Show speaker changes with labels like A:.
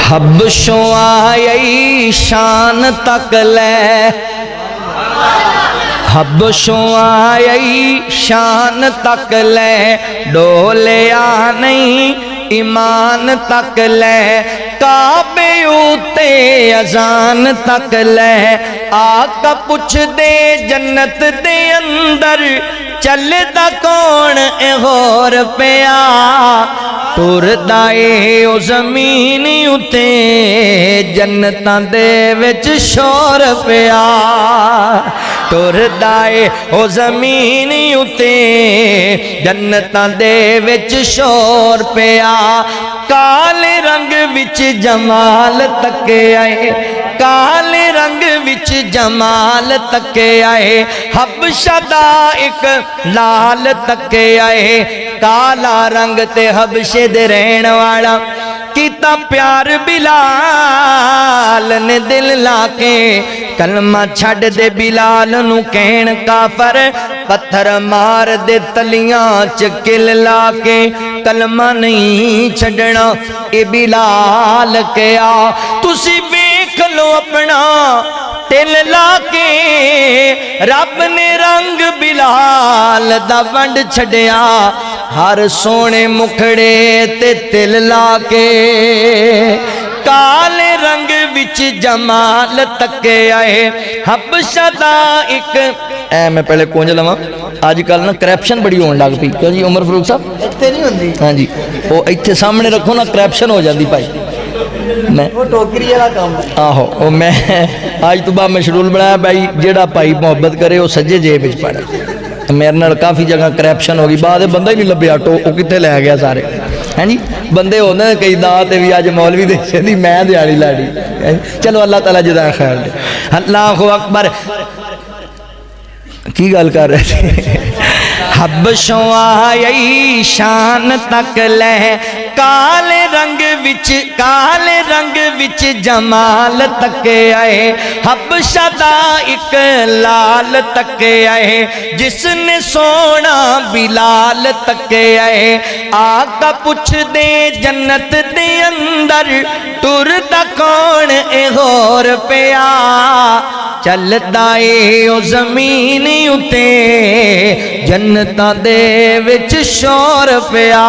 A: हबशों आई शान तक ले, हबशों आई शान तक ले, डोलिया नहीं ईमान तक ले, काबे उते अजान तक ले, आका पुछ दे जन्नत दे अंदर चलदा कौन ए होर पिया, टुरदा ए ओ जमीन उते जन्नतां दे विच शोर पिया, टुरदा ए ओ जमीन उते जन्नतां दे विच शोर पिया, काले रंग विच जमाल तके आए, काले रंग विच जमाल तके आए, हबशा दा एक लाल तके आए, काला रंग ते हबशे दे रहन वाला, किता प्यार बिलाल ने दिल लाके, कलमा छड़ दे बिलाल नू कहन काफर, पत्थर मार दे तलियां च किल लाके, कलमा नहीं छड़ना ए बिलाल कया, तुसी वेख लो अपना तिल लाके, रब ने रंग बिलाल दा वंड छड़िया, हर सोने मुखड़े ते तिल लाके, काले रंग विच जमाल तके आए, हबशा दा एक ऐ मैं पहले कुंज लवां, अजकल ना करप्शन बड़ी होने लग पई, क्यों जी उमर फरूक साहब इत्थे नहीं हुंदी, हाँ जी वो इत्थे सामने रखो ना करप्शन हो जाती भाई, मैं वो टोकरी वाला काम आहो वो मैं आज तो बाद मैं शेड्यूल बनाया भाई जेड़ा भाई मुहब्बत करे वो सज्जे जेब विच पड़े, मेरे नाल काफ़ी जगह करप्शन हो गई, बाद बंदा ही नहीं लभ्या, वो कितने लै गया सारे हैं जी, बंदे होंगे कई दात भी अज मौलवी दे दी मैं दिहाड़ी लाड़ी, चलो अल्लाह ताला जदा खैर दे, अल्लाहु अकबर की गल कर रहे थे, हबशों आई शान तक ले, काले रंग विच जमाल तके आए, हबशा दा एक लाल तके आए, जिसने सोना बिलाल तके आए, आका पुछ दे जन्नत दे अंदर टुरदा कौन ए होर पिया, चलदा ए ओ जमीन उते जन्नतां दे विच शोर पिया।